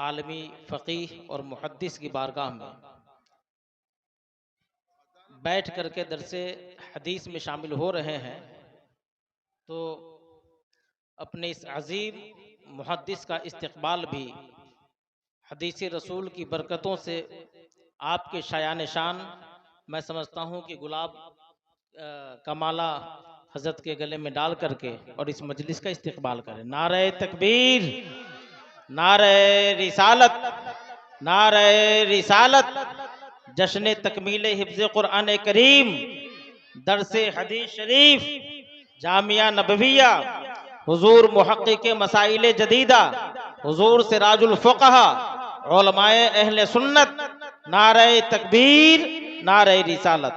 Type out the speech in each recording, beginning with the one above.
عالمی فقیہ اور محدث کی بارگاہ میں بیٹھ کر کے درس حدیث میں شامل ہو رہے ہیں، تو اپنے اس عظیم محدث کا استقبال بھی حدیث رسول کی برکتوں سے آپ کے شایان شان میں سمجھتا ہوں کہ گلاب کا مالا حضرت کے گلے میں ڈال کر کے اور اس مجلس کا استقبال کریں۔ نعرہ تکبیر، نعرہ رسالت، نعرہ رسالت، جشن تکمیل حفظ قرآن کریم، درس حدیث شریف، جامعہ نبویہ، حضور محقق مسائل جدیدہ، حضور سراج الفقہ، علماء اہل سنت، نعرہ تکبیر، نعرہ رسالت۔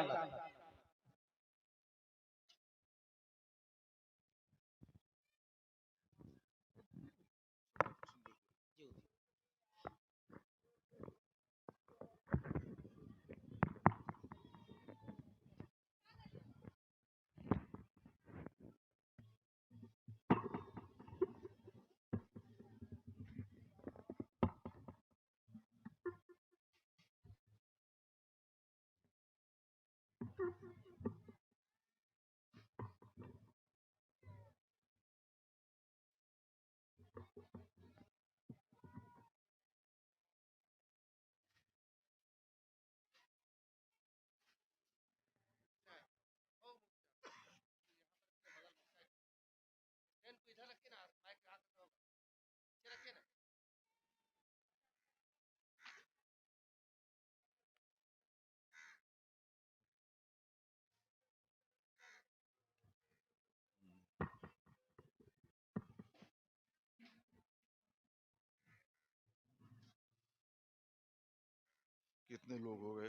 کتنے لوگ ہو گئے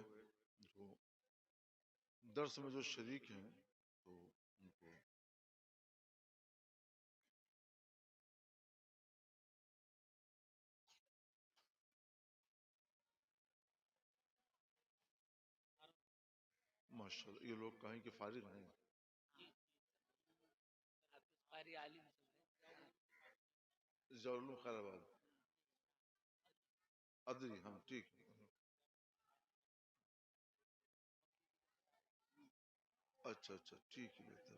جو درس میں جو شریک ہیں، تو ان کو ماشاءاللہ یہ لوگ کہیں کے فارغ ہیں؟ ضرور خیر آباد ادری، ہاں ٹھیک ہے، اچھا اچھا ٹھیک ہے، بہتر ہے۔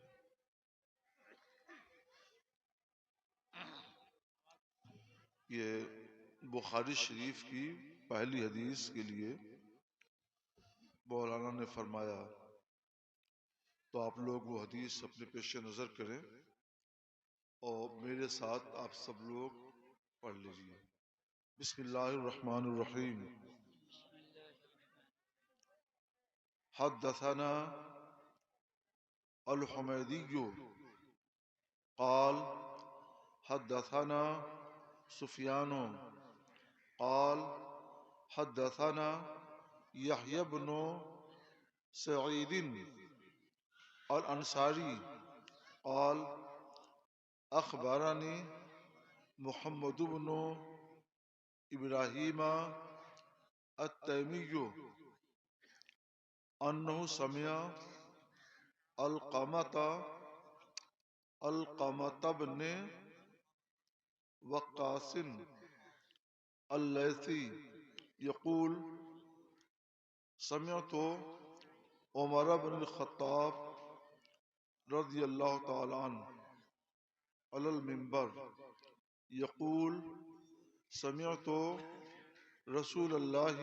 یہ بخاری شریف کی پہلی حدیث کے لیے مولانا نے فرمایا، تو آپ لوگ وہ حدیث اپنے پیش نظر کریں اور میرے ساتھ آپ سب لوگ پڑھ لیجیے۔ بسم اللہ الرحمن الرحیم۔ حدثنا الحمیدی قال حدثنا سفیان قال حدثنا یحیی بن سعید الانصاری قال اخبرنی محمد بن ابراہیم التیمی انہ سمع القمۃ بن وقاص اللیثی یقول سمعت عمر بن الخطاب رضی اللہ تعالی عنہ علی المنبر یقول سمعت رسول اللہ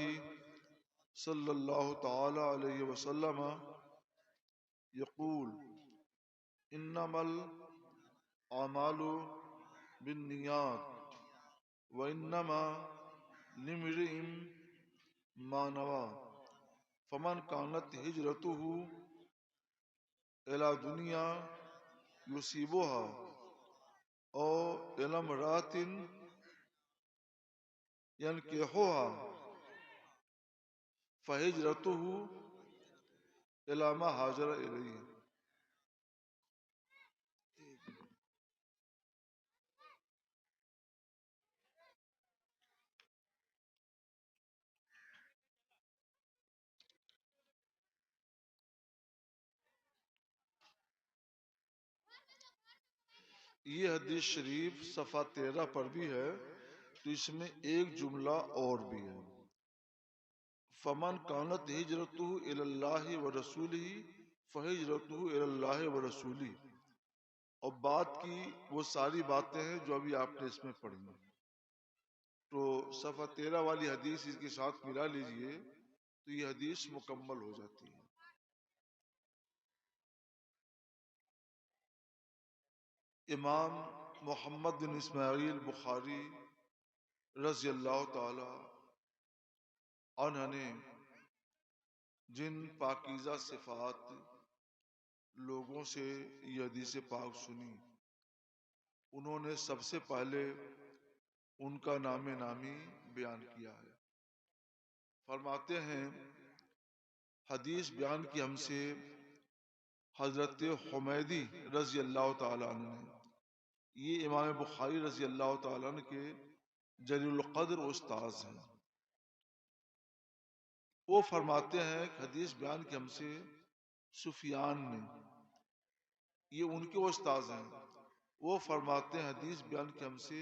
صلی اللہ تعالی علیہ وسلم یقول انما الاعمال بالنیات وانما لامرئ ما نوى فمن كانت هجرته الى دنیا يصيبها او الى امرأة ينكحها فهجرته الى ما هاجر اليه۔ یہ حدیث شریف صفحہ 13 پر بھی ہے، تو اس میں ایک جملہ اور بھی ہے، فمن کانت ہجرتہ الی اللہ ورسولہ فہجرتہ الی اللہ ورسولہ، اور بات کی وہ ساری باتیں ہیں جو ابھی آپ نے اس میں پڑھی ہیں۔ تو صفحہ 13 والی حدیث اس کے ساتھ ملا لیجئے تو یہ حدیث مکمل ہو جاتی ہے۔ امام محمد بن اسماعیل بخاری رضی اللہ تعالی عنہ نے جن پاکیزہ صفات لوگوں سے یہ حدیث پاک سنی، انہوں نے سب سے پہلے ان کا نام نامی بیان کیا ہے۔ فرماتے ہیں حدیث بیان کی ہم سے حضرت حمیدی رضی اللہ تعالیٰ عنہ نے، یہ امام بخاری رضی اللہ تعالیٰ عنہ کے جلیل القدر استاذ ہیں۔ وہ فرماتے ہیں کہ حدیث بیان کی ہم سے سفیان نے، یہ ان کے استاذ ہیں۔ وہ فرماتے ہیں حدیث بیان کی ہم سے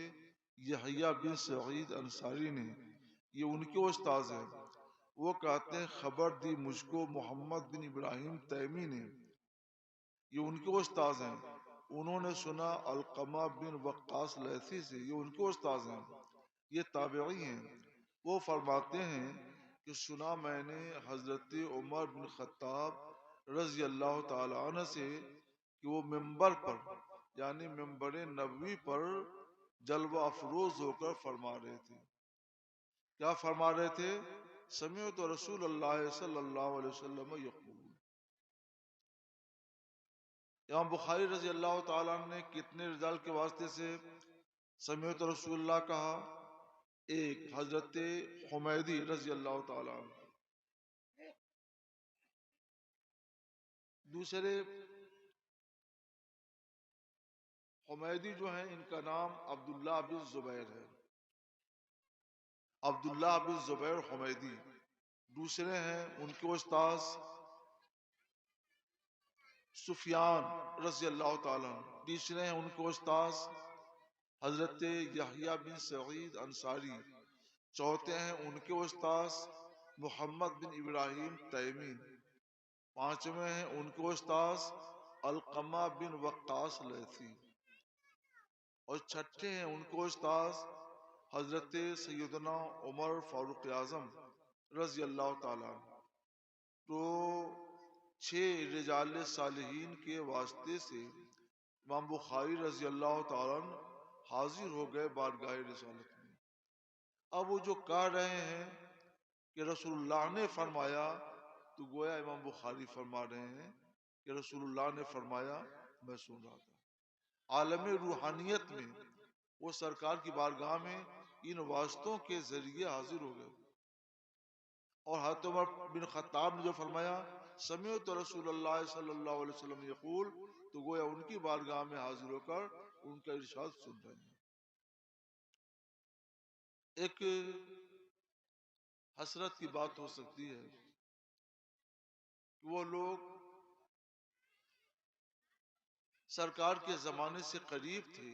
یحییٰ بن سعید انصاری نے، یہ ان کے استاذ ہیں۔ وہ کہتے ہیں خبر دی مجھ کو محمد بن ابراہیم تیمی نے، یہ ان کے استاذ ہیں۔ انہوں نے سنا علقمہ بن وقاص لیثی سے، یہ ان کے استاذ ہیں، یہ تابعی ہیں۔ وہ فرماتے ہیں کہ سنا میں نے حضرت عمر بن خطاب رضی اللہ تعالی عنہ سے کہ وہ ممبر پر یعنی ممبر نبوی پر جلوہ افروز ہو کر فرما رہے تھے۔ کیا فرما رہے تھے؟ سمعت رسول اللہ صلی اللہ علیہ وسلم یقول۔ امام بخاری رضی اللہ تعالیٰ عنہ نے کتنے رجال کے واسطے سے سمعت رسول اللہ کہا؟ ایک حضرت حمیدی رضی اللہ تعالیٰ عنہ، دوسرے حمیدی جو ہیں ان کا نام عبداللہ بن زبیر ہے، عبداللہ بن زبیر حمیدی۔ دوسرے ہیں ان کے استاذ سفیان رضی اللہ تعالیٰ عنہ۔ تیسرے ہیں ان کے استاذ حضرت یحییٰ بن سعید انصاری۔ چوتھے ہیں ان کے استاذ محمد بن ابراہیم تیمی۔ پانچویں ہیں ان کے استاذ علقمہ بن وقاص لیثی، اور چھٹے ہیں ان کے استاذ حضرت سیدنا عمر فاروق اعظم رضی اللہ تعالیٰ عنہ۔ تو 6 رجال صالحین کے واسطے سے امام بخاری رضی اللہ تعالیٰ عنہ حاضر ہو گئے بارگاہ رسالت میں۔ اب وہ جو کہہ رہے ہیں کہ رسول اللہ نے فرمایا، تو گویا امام بخاری فرما رہے ہیں کہ رسول اللہ نے فرمایا، میں سن رہا تھا۔ عالم روحانیت میں وہ سرکار کی بارگاہ میں ان واسطوں کے ذریعے حاضر ہو گئے، اور حضرت عمر بن خطاب نے جو فرمایا سمعت رسول اللہ صلی اللہ علیہ وسلم یقول، تو گویا ان کی بارگاہ میں حاضر ہو کر ان کا ارشاد سن رہے ہیں۔ ایک حسرت کی بات ہو سکتی ہے کہ وہ لوگ سرکار کے زمانے سے قریب تھے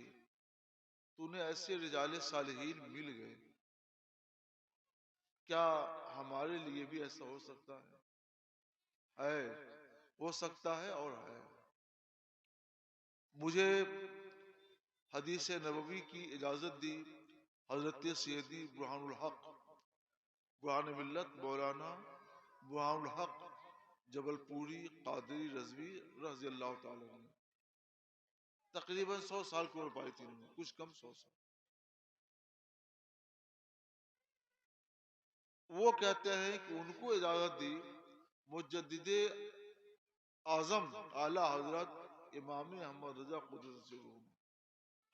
تو انہیں ایسے رجال صالحین مل گئے۔ کیا ہمارے لیے بھی ایسا ہو سکتا ہے؟ ہو سکتا ہے اور ہے۔ مجھے حدیث نبوی کی اجازت دی حضرت سیدی برہان الحق برہان ملت مولانا برہان الحق جبل پوری قادری رضوی رضی اللہ تعالیٰ عنہ، تقریباً 100 سال کی عمر پائی تھی انہوں نے، کچھ کم 100 سال۔ وہ کہتے ہیں کہ ان کو اجازت دی مجدد اعظم اعلی حضرت امام احمد رضا قدس سرور،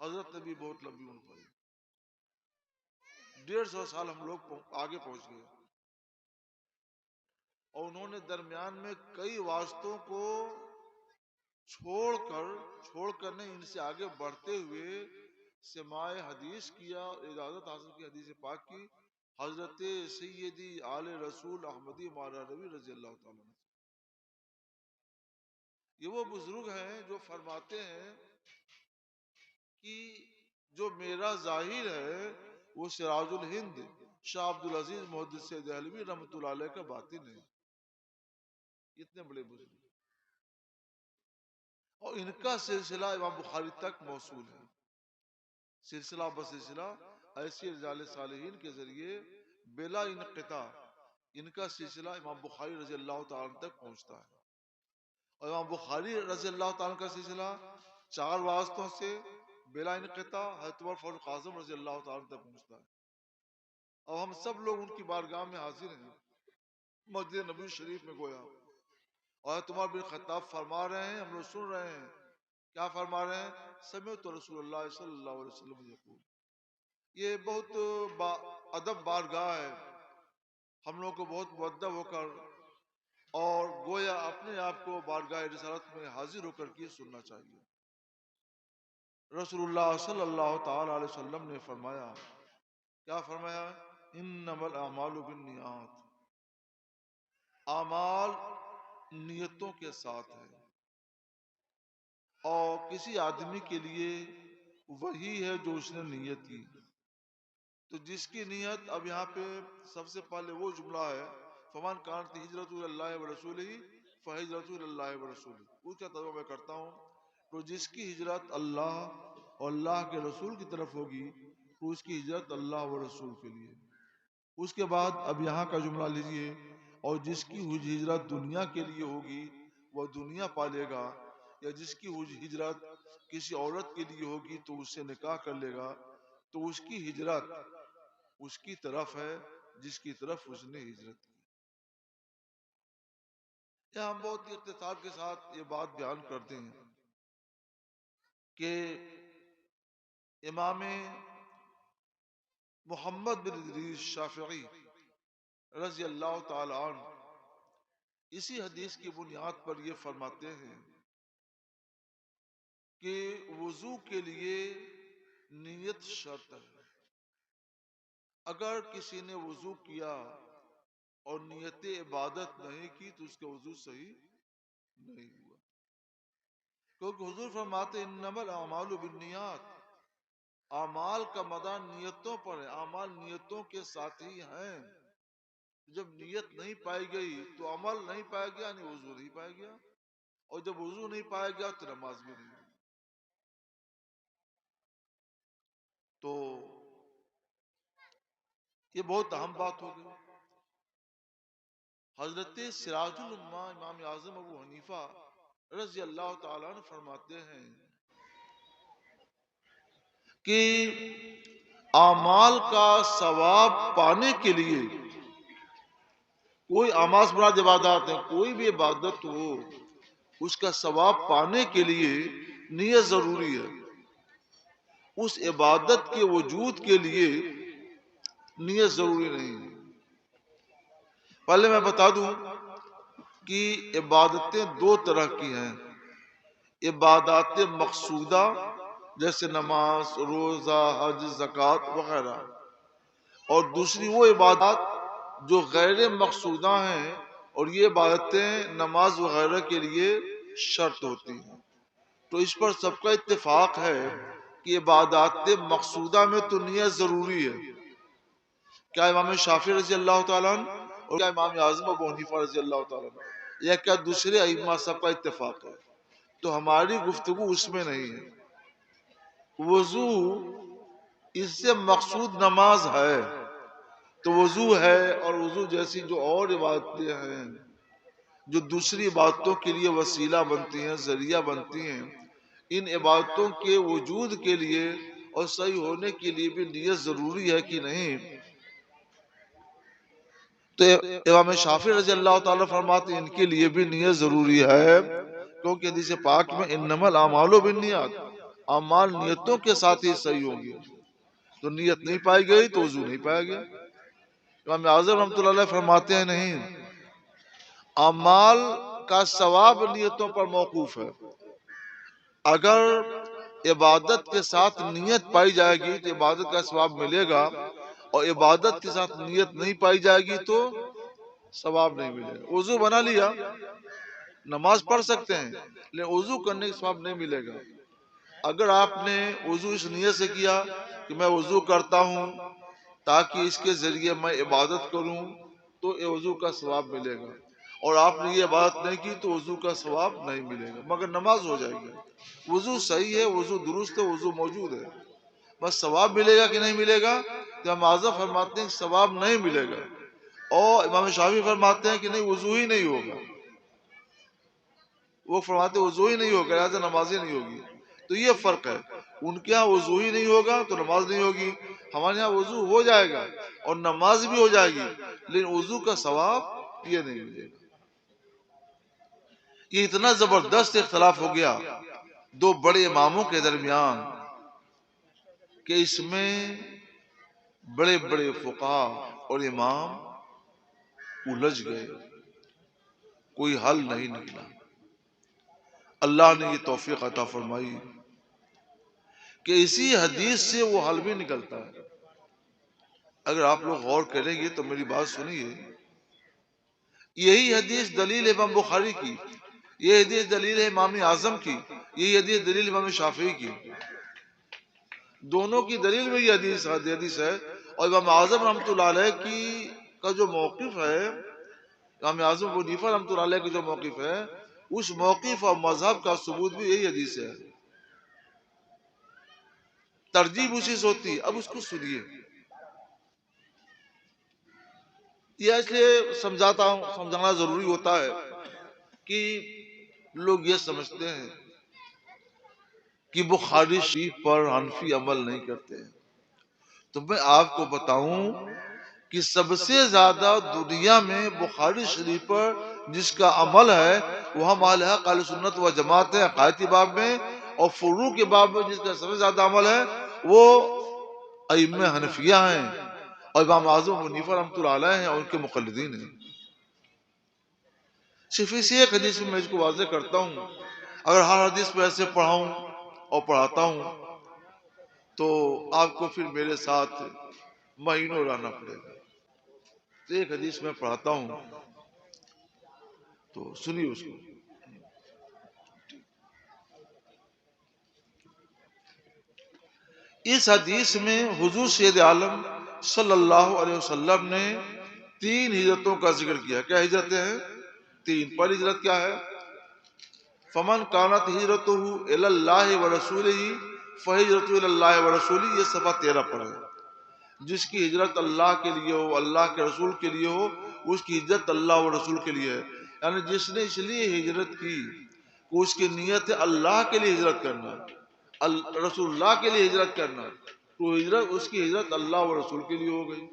حضرت نے بھی بہت لمبی عمر پائی، 150 سال ہم لوگ آگے پہنچ گئے، اور انہوں نے درمیان میں کئی واسطوں کو چھوڑ کر نہیں، ان سے آگے بڑھتے ہوئے سماع حدیث کیا، اجازت حاصل کی حدیث پاک کی حضرت سیدی آل رسول احمدی مولانا نبی رضی اللہ تعالیٰ عنہ۔ یہ وہ بزرگ ہیں جو فرماتے ہیں کہ جو میرا ظاہر ہے وہ سراج الہند شاہ عبد العزیز محدث دہلوی رحمۃ اللہ علیہ کا باطن ہے. اتنے بڑے بزرگ اور ان کا سلسلہ امام بخاری تک موصول ہے. سلسلہ بسلسلہ ایسے رجال صالحین کے ذریعے بلا انقطاع ان کا سلسلہ امام بخاری رضی اللہ تعالیٰ تک پہنچتا ہے. اور امام بخاری رضی اللہ تعالیٰ کا سلسلہ 4 واسطوں سے بلا انقطاع حضرت عمر فاروق اعظم رضی اللہ تعالیٰ تک پہنچتا ہے. اور ہم سب لوگ ان کی بارگاہ میں حاضر ہیں مسجد نبوی شریف میں گویا. اور حضرت عمر بن خطاب فرما رہے ہیں، ہم لوگ سن رہے ہیں. کیا فرما رہے ہیں؟ سمعت رسول اللہ صلی اللہ علیہ وسلم یقول. یہ بہت ادب بارگاہ ہے. ہم لوگ کو بہت مؤدب ہو کر اور گویا اپنے آپ کو بارگاہ رسالت میں حاضر ہو کر کے سننا چاہیے. رسول اللہ صلی اللہ تعالی علیہ وسلم نے فرمایا، کیا فرمایا؟ انما الاعمال بالنیات. اعمال نیتوں کے ساتھ ہے، اور کسی آدمی کے لیے وہی ہے جو اس نے نیت کی. تو جس کی نیت، اب یہاں پہ سب سے پہلے وہ جملہ ہے فمن کانت ہجرت اللہ ورسولہ فہجرت اللہ ورسولہ. اس کا ترجمہ میں کرتا ہوں. تو جس کی ہجرت اللہ اور اللہ کے رسول کی طرف ہوگی تو اس کی ہجرت اللہ و رسول کے لیے. اس کے بعد اب یہاں کا جملہ لیجئے، اور جس کی ہجرت دنیا کے لیے ہوگی وہ دنیا پالے گا، یا جس کی ہجرت کسی عورت کے لیے ہوگی تو اس سے نکاح کر لے گا، تو اس کی ہجرت اس کی طرف ہے جس کی طرف اس نے ہجرت کی. یہاں ہم بہت اختصار کے ساتھ یہ بات بیان کرتے ہیں کہ امام محمد بن ادریس شافعی رضی اللہ تعالی عنہ اسی حدیث کی بنیاد پر یہ فرماتے ہیں کہ وضو کے لیے نیت شرط ہے. اگر کسی نے وضو کیا اور نیت عبادت نہیں کی تو اس کا وضو صحیح نہیں ہوا، کیونکہ حضور فرماتے انما الاعمال بالنیات. اعمال کا مدار نیتوں پر ہے، اعمال نیتوں کے ساتھ ہی ہیں. جب نیت نہیں پائی گئی تو عمل نہیں پایا گیا، یعنی وضو نہیں پایا گیا، اور جب وضو نہیں پایا گیا تو نماز بھی نہیں. تو یہ بہت اہم بات ہو گئی. حضرت سراج الامہ امام اعظم ابو حنیفہ رضی اللہ تعالیٰ عنہ فرماتے ہیں کہ اعمال کا ثواب پانے کے لیے، کوئی اعمال مراد عبادات ہے، کوئی بھی عبادت ہو اس کا ثواب پانے کے لیے نیت ضروری ہے. اس عبادت کے وجود کے لیے نیت ضروری نہیں ہے. پہلے میں بتا دوں کہ عبادتیں 2 طرح کی ہیں. عبادات مقصودہ جیسے نماز، روزہ، حج، زکوٰۃ وغیرہ، اور دوسری وہ عبادات جو غیر مقصودہ ہیں، اور یہ عبادتیں نماز وغیرہ کے لیے شرط ہوتی ہیں. تو اس پر سب کا اتفاق ہے کہ عبادات مقصودہ میں تو نیت ضروری ہے. کیا امام شافعی رضی اللہ تعالیٰ عنہ اور کیا امام اعظم ابو حنیفہ رضی اللہ تعالیٰ عنہ، یا کیا دوسرے ائمہ سب کا اتفاق ہے؟ تو ہماری گفتگو اس میں نہیں ہے. وضو اس سے مقصود نماز ہے تو وضو ہے، اور وضو جیسی جو اور عبادتیں ہیں جو دوسری عبادتوں کے لیے وسیلہ بنتی ہیں، ذریعہ بنتی ہیں، ان عبادتوں کے وجود کے لیے اور صحیح ہونے کے لیے بھی نیت ضروری ہے کہ نہیں. تو امام شافعی رضی اللہ تعالیٰ فرماتے ہیں ان کے لیے بھی نیت ضروری ہے، کیونکہ حدیث پاک میں انما الاعمال بالنیات، اعمال نیتوں کے ساتھ ہی صحیح ہوں گے. تو نیت نہیں پائی گئی تو وضو نہیں پایا گیا. امام اعظم رحمۃ اللہ علیہ فرماتے ہیں نہیں، اعمال کا ثواب نیتوں پر موقوف ہے. اگر عبادت کے ساتھ نیت پائی جائے گی تو عبادت کا ثواب ملے گا، اور عبادت کے ساتھ نیت نہیں پائی جائے گی تو ثواب نہیں ملے گا. وضو بنا لیا، نماز پڑھ سکتے ہیں، لیکن وضو کرنے کا ثواب نہیں ملے گا. اگر آپ نے وضو اس نیت سے کیا کہ میں وضو کرتا ہوں تاکہ اس کے ذریعے میں عبادت کروں تو وضو کا ثواب ملے گا، اور آپ نے یہ عبادت نہیں کی تو وضو کا ثواب نہیں ملے گا، مگر نماز ہو جائے گی۔ وضو صحیح ہے، وضو درست ہے، وضو موجود ہے، بس ثواب ملے گا کہ نہیں ملے گا؟ تو امام اعظم فرماتے ہیں کہ ثواب نہیں ملے گا، اور امام شافعی فرماتے ہیں کہ نہیں، وضو ہی نہیں ہوگا۔ وہ فرماتے وضو ہی نہیں ہوگا، لہٰذا نماز ہی نہیں ہوگی۔ تو یہ فرق ہے، ان کے ہاں وضو ہی نہیں ہوگا تو نماز نہیں ہوگی، ہمارے یہاں وضو ہو جائے گا اور نماز بھی ہو جائے گی، لیکن وضو کا ثواب یہ نہیں ملے گا۔ یہ اتنا زبردست اختلاف ہو گیا دو بڑے اماموں کے درمیان کہ اس میں بڑے بڑے فقہا اور امام الجھ گئے، کوئی حل نہیں نکلا۔ اللہ نے یہ توفیق عطا فرمائی کہ اسی حدیث سے وہ حل بھی نکلتا ہے۔ اگر آپ لوگ غور کریں گے تو میری بات سنیے، یہی حدیث دلیل امام بخاری کی، یہ حدیث دلیل ہے امام اعظم کی، یہی حدیث دلیل امام شافعی کی، دونوں کی دلیل میں یہ حدیث ہے۔ اور امام اعظم رحمۃ اللہ علیہ کی کا جو موقف ہے، امام اعظم ابو حنیفہ رحمۃ اللہ علیہ کا جو موقف ہے، اس موقف اور مذہب کا ثبوت بھی یہی حدیث ہے، ترجیح اسی سے ہوتی ہے۔ اب اس کو سنیے، یہ اس لیے سمجھاتا ہوں، سمجھانا ضروری ہوتا ہے کہ لوگ یہ سمجھتے ہیں کہ بخاری شریف پر حنفی عمل نہیں کرتے ہیں۔ تو میں آپ کو بتاؤں کہ سب سے زیادہ دنیا میں بخاری شریف پر جس کا عمل ہے وہ ہم اہل حق اہل سنت و جماعت ہے، عقائدی باب میں، اور فروع کے باب میں جس کا سب سے زیادہ عمل ہے وہ ائمہ حنفیہ ہیں، اور امام اعظم ابو حنیفہ رحمۃ اللہ علیہ ہیں اور ان کے مقلدین ہیں۔ صرف اسی ایک حدیث میں اس کو واضح کرتا ہوں، اگر ہر حدیث پہ ایسے پڑھاؤں اور پڑھاتا ہوں تو آپ کو پھر میرے ساتھ مہینوں رہنا پڑے گا۔ تو ایک حدیث میں پڑھاتا ہوں تو سنیے اس کو۔ اس حدیث میں حضور سید عالم صلی اللہ علیہ وسلم نے 3 ہجرتوں کا ذکر کیا۔ کیا ہجرتیں ہیں؟ 3۔ پہلی ہجرت کیا ہے؟ فمن کانت ہجرتہ الی اللہ ورسولہ فہجرتہ الی اللہ ورسولہ، یہ صفحہ 13 پر ہے۔ جس کی ہجرت اللہ کے لیے ہو، اللہ کے رسول کے لیے ہو، اس کی ہجرت اللہ و رسول کے لیے ہے۔ یعنی جس نے اس لیے ہجرت کی کہ اس کی نیت ہے اللہ کے لیے ہجرت کرنا، رسول اللہ کے لیے ہجرت کرنا، تو ہجرت اس کی ہجرت اللہ و رسول کے لیے ہو گئی،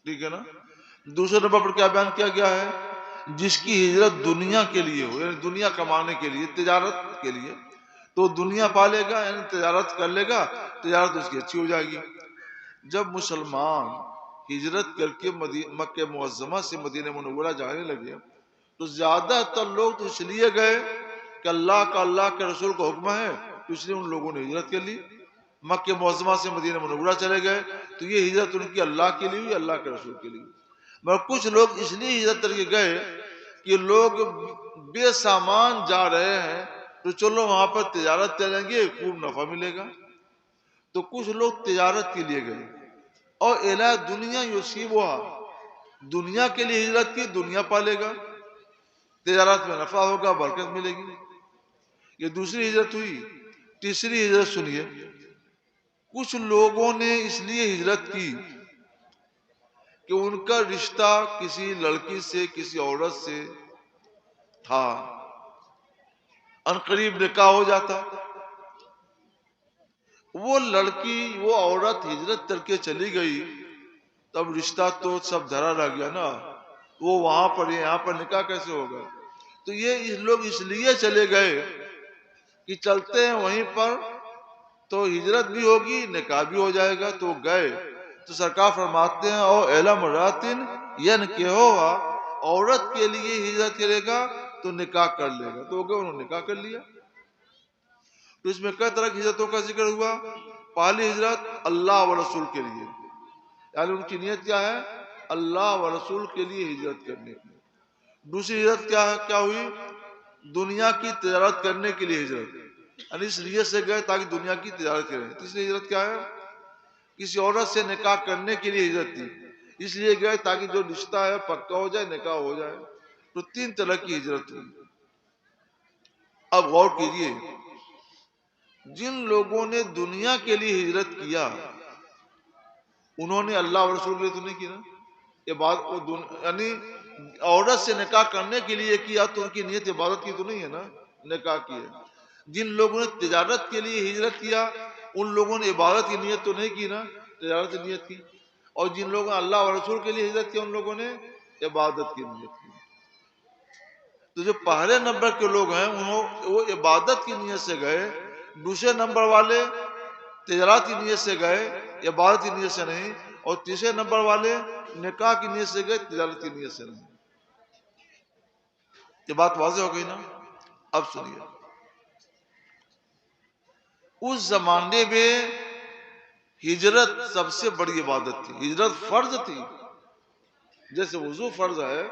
ٹھیک ہے نا۔ دوسرے نمبر پر کیا بیان کیا گیا ہے؟ جس کی ہجرت دنیا کے لیے ہو، یعنی دنیا کمانے کے لیے، تجارت کے لیے، تو دنیا پالے گا، یعنی تجارت کر لے گا، تجارت اس کی اچھی ہو جائے گی۔ جب مسلمان ہجرت کر کے مکہ معظمہ سے مدینہ منورہ جانے لگے تو زیادہ تر لوگ تو اس لیے گئے کہ اللہ کے رسول کا حکم ہے، تو اس لیے ان لوگوں نے ہجرت کر لی، مکہ معظمہ سے مدینہ منورہ چلے گئے، تو یہ ہجرت ان کی اللہ کے لیے ہوئی، اللہ کے رسول کے لیے۔ مگر کچھ لوگ اس لیے ہجرت کر کے گئے کہ لوگ بے سامان جا رہے ہیں تو چلو وہاں پر تجارت کریں گے، خوب نفع ملے گا، تو کچھ لوگ تجارت کے لیے گئے، اور الی دنیا یصیبھا، دنیا کے لیے ہجرت کی، دنیا پالے گا، تجارت میں نفع ہوگا، برکت ملے گی، یہ دوسری ہجرت ہوئی۔ تیسری ہجرت سنیے، کچھ لوگوں نے اس لیے ہجرت کی کہ ان کا رشتہ کسی لڑکی سے، کسی عورت سے تھا، عنقریب نکاح ہو جاتا، وہ لڑکی، وہ عورت ہجرت کر کے چلی گئی، تب رشتہ تو سب دھرا رہ گیا نا، وہ وہاں پر یہاں پر نکاح کیسے ہوگا؟ تو یہ لوگ اس لیے چلے گئے کہ چلتے ہیں وہیں پر تو ہجرت بھی ہوگی، نکاح بھی ہو جائے گا، تو گئے۔ تو سرکار فرماتے ہیں او اعلی مراتن ینکحوہا، عورت کے لیے ہجرت کرے گا تو نکاح کر لے گا، تو گئے، انہوں نے نکاح کر لیا۔ تو اس میں کئی طرح کی ہجرتوں کا ذکر ہوا۔ پہلی ہجرت اللہ و رسول کے لیے، یعنی ان کی نیت کیا ہے؟ اللہ و رسول کے لیے ہجرت کرنے کی۔ دوسری ہجرت کیا ہوئی؟ دنیا کی تجارت کرنے کے لیے ہجرت، یعنی اس نیت سے گئے تاکہ دنیا کی تجارت کریں۔ تیسری ہجرت کیا ہے؟ کسی عورت سے نکاح کرنے کے لیے ہجرت کی، اس لیے گئے تاکہ جو رشتہ ہے پکا ہو جائے، نکاح ہو جائے. تو 3 طرح کی ہجرت ہوئی. اب غور کیجئے، جن لوگوں نے دنیا کے لیے ہجرت کیا انہوں نے اللہ اور رسول کے لیے تو نہیں کی نا. یعنی عورت سے نکاح کرنے کے لیے کیا تو ان کی نیت عبادت کی تو نہیں ہے نا، نکاح کی ہے. جن لوگوں نے تجارت کے لیے ہجرت کیا ان لوگوں نے عبادت کی نیت تو نہیں کی نا، تجارت کی نیت کی. اور جن لوگوں نے اللہ اور رسول کے لیے ہجرت کیا ان لوگوں نے عبادت کی نیت کی. تو جو پہلے نمبر کے لوگ ہیں وہ عبادت کی نیت سے گئے، دوسرے نمبر والے تجارت کی نیت سے گئے، عبادت کی نیت سے نہیں، اور تیسرے نمبر والے نکاح کی نیت سے گئے، تجارت کی نیت سے نہیں. یہ بات واضح ہو گئی نا. اب سنیے، اس زمانے میں ہجرت سب سے بڑی عبادت تھی، ہجرت فرض تھی. جیسے وضو فرض ہے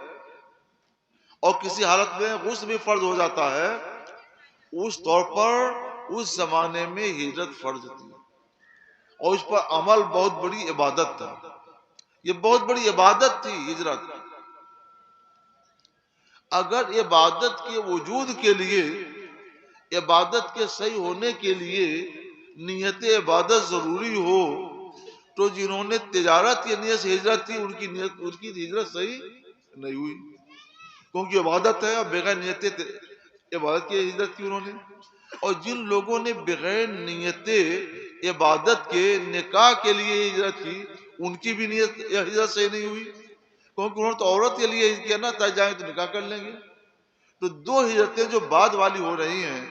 اور کسی حالت میں غسل بھی فرض ہو جاتا ہے، اس طور پر اس زمانے میں ہجرت فرض تھی اور اس پر عمل بہت بڑی عبادت تھا. یہ بہت بڑی عبادت تھی ہجرت. اگر عبادت کے وجود کے لیے، عبادت کے صحیح ہونے کے لیے نیت عبادت ضروری ہو تو جنہوں نے تجارت کی نیت سے ہجرت کی ان کی ہجرت صحیح نہیں ہوئی، کیونکہ عبادت ہے اور بغیر نیت عبادت کی ہجرت کی انہوں نے. اور جن لوگوں نے بغیر نیت عبادت کے نکاح کے لیے ہجرت کی ان کی بھی نیت ہجرت صحیح نہیں ہوئی، کیونکہ انہوں نے تو عورت کے لیے کیا نا، جائیں تو نکاح کر لیں گے. تو 2 ہجرتیں جو بعد والی ہو رہی ہیں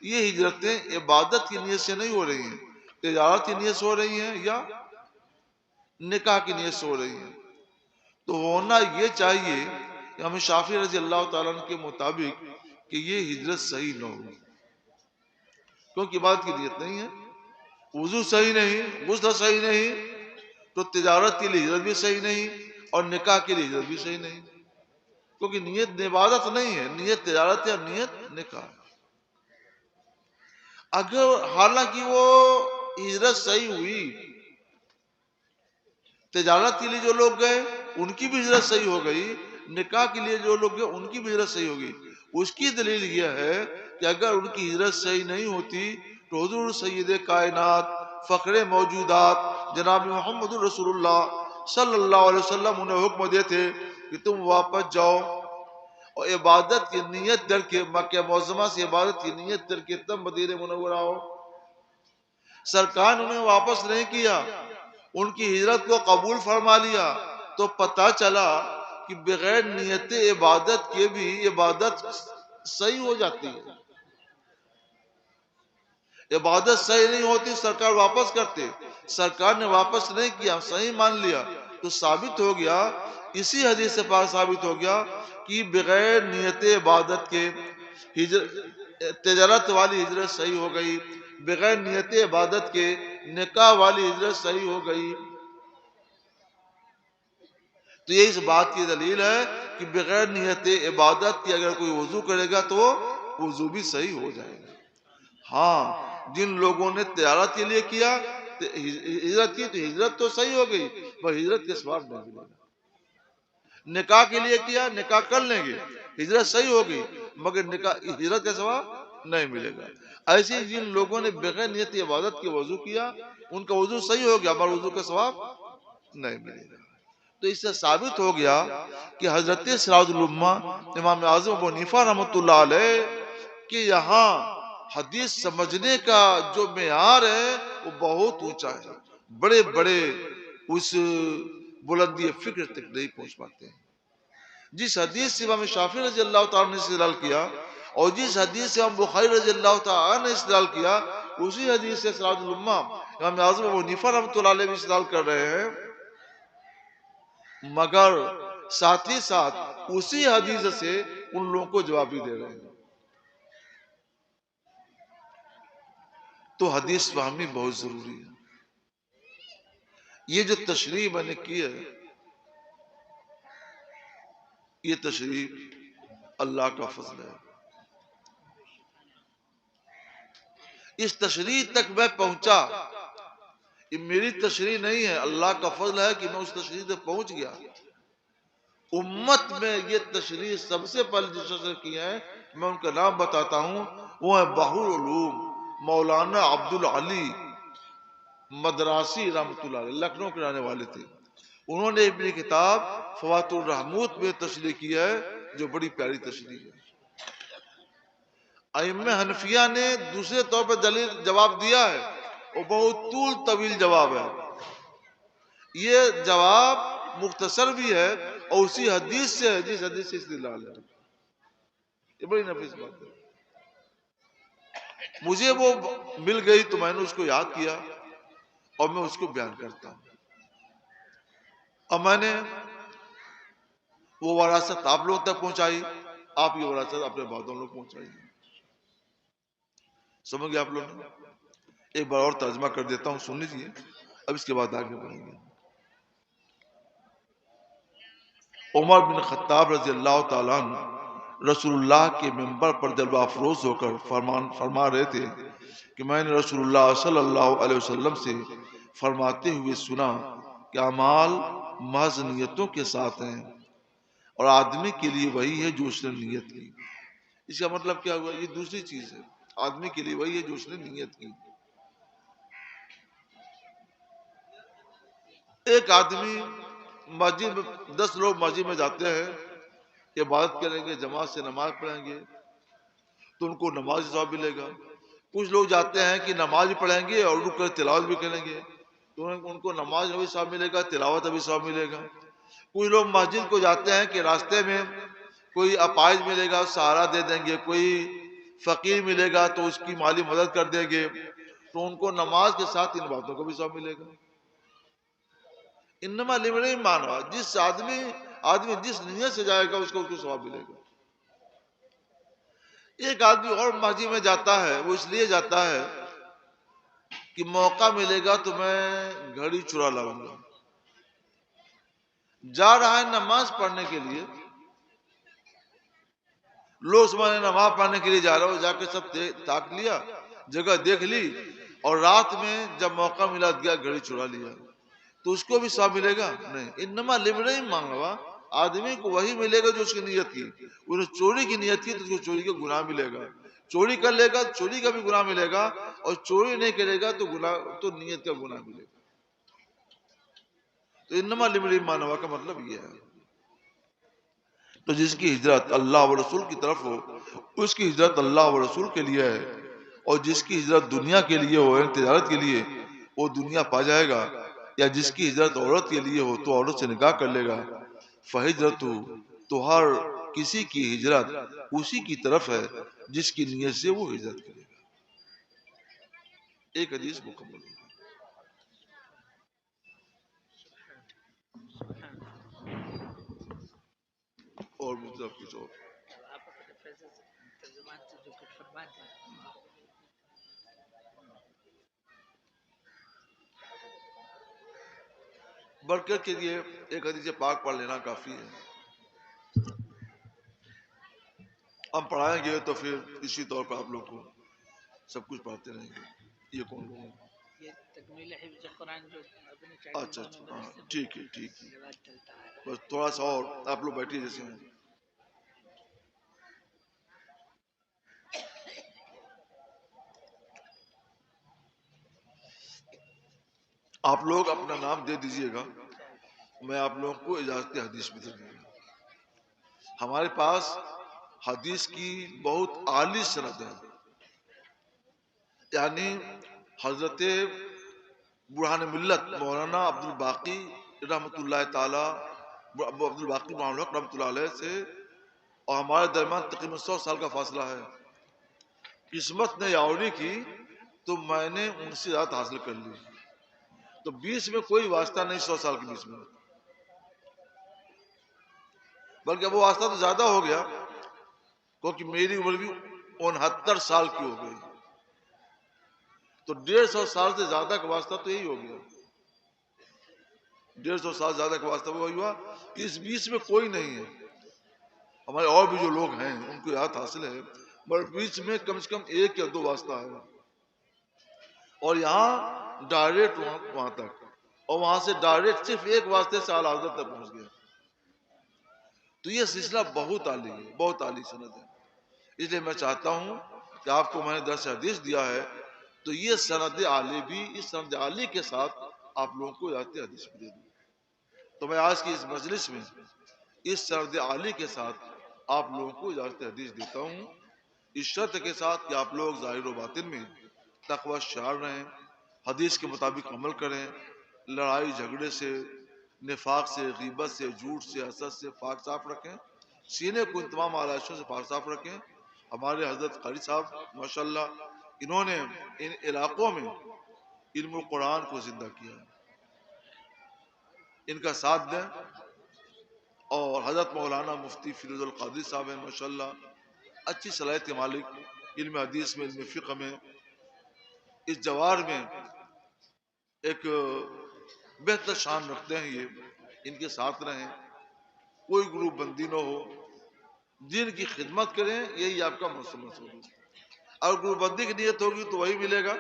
یہ ہجرتیں عبادت کی نیت سے نہیں ہو رہی ہیں، تجارت کی نیت سے ہو رہی ہیں یا نکاح کی نیت سے ہو رہی ہیں. تو ہونا یہ چاہیے کہ ہمیں شافعی رضی اللہ تعالیٰ عنہ کے مطابق کہ یہ ہجرت صحیح نہ ہو، کیونکہ عبادت کی نیت نہیں ہے، وضو صحیح نہیں، غسل صحیح نہیں، تو تجارت کے لیے ہجرت بھی صحیح نہیں اور نکاح کے لیے ہجرت بھی صحیح نہیں، کیونکہ نیت عبادت نہیں ہے، نیت تجارت ہے اور نیت نکاح. اگر حالانکہ وہ ہجرت صحیح ہوئی، تجارت کے لیے جو لوگ گئے ان کی بھی ہجرت صحیح ہو گئی، نکاح کے لیے جو لوگ گئے ان کی بھی ہجرت صحیح ہو گئی. اس کی دلیل یہ ہے کہ اگر ان کی ہجرت صحیح نہیں ہوتی تو حضور سید کائنات فخر موجودات جناب محمد رسول اللہ صلی اللہ علیہ وسلم انہیں حکم دیتے کہ تم واپس جاؤ اور عبادت کی نیت کر کے مکہ معظمہ سے عبادت کی نیت کر کے تب مدینہ منورہ آؤ. سرکار نے انہیں واپس نہیں کیا، ان کی ہجرت کو قبول فرما لیا. تو پتہ چلا کہ بغیر نیت عبادت کے بھی عبادت صحیح ہو جاتی ہے. عبادت صحیح نہیں ہوتی سرکار واپس کرتے، سرکار نے واپس نہیں کیا، صحیح مان لیا. تو ثابت ہو گیا، اسی حدیث سے پاس ثابت ہو گیا کہ بغیر نیت عبادت کے تجارت والی ہجرت صحیح ہو گئی، بغیر نیت عبادت کے نکاح والی ہجرت صحیح ہو گئی. تو یہ اس بات کی دلیل ہے کہ بغیر نیت عبادت کے اگر کوئی وضو کرے گا تو وضو بھی صحیح ہو جائے گا. ہاں، جن لوگوں نے تجارت کے لیے کیا ہجرت کی تو ہجرت تو صحیح ہو گئی پر ہجرت کے ثواب نہیں ملے گا. نکاح کے لیے کیا نکاح کر لیں گے، ہجرت صحیح ہو گئی مگر نکاح ہجرت کا ثواب نہیں ملے گا. ایسے جن لوگوں نے بغیر نیت عبادت کے وضو کیا ان کا وضو صحیح ہو گیا مگر وضو کا ثواب نہیں ملے گا. تو اس سے ثابت ہو گیا کہ حضرت سراج الامہ امام اعظم ابو حنیفہ رحمۃ اللہ علیہ کہ یہاں حدیث سمجھنے کا جو معیار ہے وہ بہت اونچا ہے، بڑے بڑے اس بلندی فکر تک نہیں پہنچ پاتے ہیں. جس حدیث سے امام شافعی رضی اللہ تعالیٰ نے استدلال کیا اور جس حدیث سے امام بخاری رضی اللہ تعالیٰ نے استدلال کیا اسی حدیث سے سراج الامہ امام اعظم ابو حنیفہ رحمۃ اللہ علیہ بھی استدلال کر رہے ہیں، مگر ساتھ ہی ساتھ اسی حدیث سے ان لوگوں کو جواب بھی دے رہے ہیں. تو حدیث فہمی بہت ضروری ہے. یہ جو تشریح میں نے کی ہے یہ تشریح اللہ کا فضل ہے. اس تشریح تک میں پہنچا یہ میری تشریح نہیں ہے، اللہ کا فضل ہے کہ میں اس تشریح تک پہنچ گیا۔ امت میں یہ تشریح سب سے پہلے جس نے کی ہے، میں ان کا نام بتاتا ہوں، وہ ہے بحر العلوم مولانا عبد العلی مدراسی رحمۃ اللہ علیہ، لکھنؤ کے رہنے والے تھے۔ انہوں نے اپنی کتاب فوات الرحموت میں تشریح کی ہے، جو بڑی پیاری تشریح ہے۔ ائمہ حنفیہ نے دوسرے طور پر دلیل جواب دیا ہے، وہ بہت طویل جواب ہے۔ یہ جواب مختصر بھی ہے اور اسی حدیث سے ہے جس حدیث سے استدلال ہے۔ یہ بڑی نفیس بات ہے۔ مجھے وہ مل گئی تو میں نے اس کو یاد کیا اور میں اس کو بیان کرتا ہوں۔ اور میں نے وہ وراثت آپ لوگ تک پہنچائی، آپ یہ وراثت اپنے بعدوں لوگ پہنچائی۔ سمجھ گئے آپ لوگ؟ ایک بار اور ترجمہ کر دیتا ہوں، سن لیجیے، اب اس کے بعد آگے بڑھیں گے۔ عمر بن خطاب رضی اللہ تعالیٰ عنہ رسول اللہ کے منبر پر جلوہ افروز ہو کر فرما رہے تھے کہ میں نے رسول اللہ صلی اللہ علیہ وسلم سے فرماتے ہوئے سنا کہ اعمال محض نیتوں کے ساتھ ہیں اور آدمی کے لیے وہی ہے جو اس نے نیت کی۔ اس کا مطلب کیا ہوا؟ یہ دوسری چیز ہے، آدمی کے لیے وہی ہے جو اس نے نیت کی۔ ایک آدمی مسجد میں 10 لوگ مسجد میں جاتے ہیں، عبادت کریں گے، جماعت سے نماز پڑھیں گے تو ان کو نماز ثواب ملے گا۔ کچھ لوگ جاتے ہیں کہ نماز بھی پڑھیں گے اور رک کر تلاوت بھی کریں گے تو ان کو نماز میں بھی ثواب ملے گا، تلاوت بھی ثواب ملے گا۔ کچھ لوگ مسجد کو جاتے ہیں کہ راستے میں کوئی اپائج ملے گا، سہارا دے دیں گے، کوئی فقیر ملے گا تو اس کی مالی مدد کر دیں گے تو ان کو نماز کے ساتھ ان باتوں کو بھی ثواب ملے گا۔ انما لمرئ ما نویٰ، جس آدمی جس نیت سے جائے گا اس کو ثواب ملے گا۔ ایک آدمی اور مسجد میں جاتا ہے، وہ اس لیے جاتا ہے کہ موقع ملے گا تو میں گھڑی چرا لاؤں گا۔ جا رہا ہے نماز پڑھنے کے لیے، لوگ سمجھے نماز پڑھنے کے لیے جا رہا ہو، جا کے سب تاک لیا، جگہ دیکھ لی اور رات میں جب موقع ملا گیا گھڑی چرا لیا تو اس کو بھی ثواب ملے گا؟ نہیں۔ انما لمرئ ما نویٰ، آدمی کو وہی ملے گا جو اس کی نیت کی۔ انہوں نے چوری کی نیت کی تو اس کو چوری کا گناہ ملے گا، چوری کر لے گا چوری کا بھی گناہ ملے گا، اور چوری نہیں کرے گا تو نیت کا گناہ ملے گا۔ تو انما لمرئ ما نویٰ کا مطلب یہ ہے۔ تو جس کی ہجرت اللہ و رسول کی طرف ہو اس کی ہجرت اللہ و رسول کے لیے ہے، اور جس کی ہجرت دنیا کے لیے ہو یعنی تجارت کے لیے، وہ دنیا پا جائے گا، یا جس کی ہجرت عورت کے لیے ہو تو عورت سے نکاح کر لے گا۔ فہجرت ہو تو ہر کسی کی ہجرت اسی کی طرف ہے جس کی نیت سے وہ ہجرت کرے گا۔ ایک حدیث مکمل ہو۔ اور مجھے کچھ اور برکت کے لیے ایک حدیث پاک پڑھ لینا کافی ہے۔ ہم پڑھائیں گے تو پھر اسی طور پر آپ لوگ کو سب کچھ پڑھتے رہیں گے۔ یہ کون لوگ ہیں؟ اچھا اچھا، ہاں ٹھیک ہے ٹھیک ہے، بس تھوڑا سا اور آپ لوگ بیٹھیے جیسے ہیں۔ آپ لوگ اپنا نام دے دیجئے گا، میں آپ لوگوں کو اجازت حدیث بھی دے دوں گا۔ ہمارے پاس حدیث کی بہت اعلیٰ سند ہے، یعنی حضرت برہان ملت مولانا عبد الباقی رحمۃ اللہ تعالی عبد الباقی مولانا الحق رحمۃ اللہ علیہ سے اور ہمارے درمیان تقریباً 100 سال کا فاصلہ ہے۔ قسمت نے یاوری کی تو میں نے ان سے ذات حاصل کر لی، تو 20 میں کوئی واسطہ نہیں، 100 سال کے 20 میں، بلکہ وہ واسطہ تو زیادہ ہو گیا کیونکہ میری عمر بھی 69 سال کی ہو گئی، تو 150 سال سے زیادہ کا واسطہ تو یہی ہو گیا۔ 150 سال زیادہ کا واسطہ وہی ہوا، اس 20 میں کوئی نہیں ہے۔ ہمارے اور بھی جو لوگ ہیں ان کو یاد حاصل ہے، مگر 20 میں کم سے کم 1 یا 2 واسطہ ہے، اور یہاں ڈائریکٹ وہاں تک، اور وہاں سے ڈائریکٹ صرف ایک واسطے سے اعلیٰ حضرت تک پہنچ گیا. تو یہ سلسلہ بہت عالی ہے، بہت عالی سند ہے. اس لیے میں چاہتا ہوں کہ آپ کو میں نے درس حدیث دیا ہے تو یہ سند عالی بھی، اس سند عالی کے ساتھ آپ لوگوں کو اجازت حدیث بھی دے دوں. تو میں آج کی اس مجلس میں اس سند عالی کے ساتھ آپ لوگوں کو اجازت حدیث دیتا ہوں، اس شرط کے ساتھ کہ آپ لوگ ظاہر و باطن میں تقوی شعار رہیں، حدیث کے مطابق عمل کریں، لڑائی جھگڑے سے، نفاق سے، غیبت سے، جھوٹ سے، حسد سے پاک صاف رکھیں، سینے کو ان تمام آلائشوں سے پاک صاف رکھیں. ہمارے حضرت قاری صاحب ماشاءاللہ انہوں نے ان علاقوں میں علم قرآن کو زندہ کیا ہے، ان کا ساتھ دیں. اور حضرت مولانا مفتی فیروز القادری صاحب ہیں ماشاءاللہ، اچھی صلاحیت کے مالک، علم حدیث میں، علم فقہ میں، اس جوار میں ایک بہتر شان رکھتے ہیں. یہ ان کے ساتھ رہیں، کوئی گروپ بندی نہ ہو، دین کی خدمت کریں، یہی آپ کا مقصد ہوگی. اگر گروپ بندی کی نیت ہوگی تو وہی ملے گا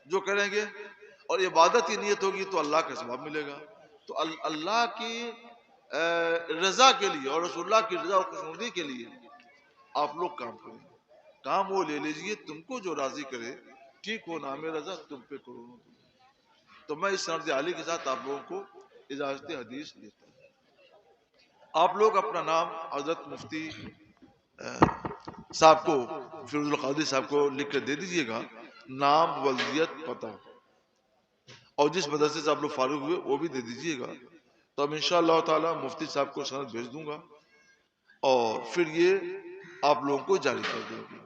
جو کریں گے، اور عبادت کی نیت ہوگی تو اللہ کا ثواب ملے گا. تو اللہ کی رضا کے لیے اور رسول اللہ کی رضا اور خوشنودی کے لیے آپ لوگ کام کریں. کام وہ لے لیجئے تم کو جو راضی کرے، ٹھیک ہو نام رضا تم پہ کرو. تو میں اس سند عالی کے ساتھ آپ لوگوں کو اجازت حدیث دیتا ہوں. آپ لوگ اپنا نام حضرت مفتی صاحب کو، فیروز القادری صاحب کو لکھ کر دے دیجئے گا، نام، ولدیت، پتہ، اور جس مدرسے سے آپ لوگ فارغ ہوئے وہ بھی دے دیجئے گا. تو اب انشاءاللہ تعالی مفتی صاحب کو سند بھیج دوں گا اور پھر یہ آپ لوگوں کو جاری کر دیں گے.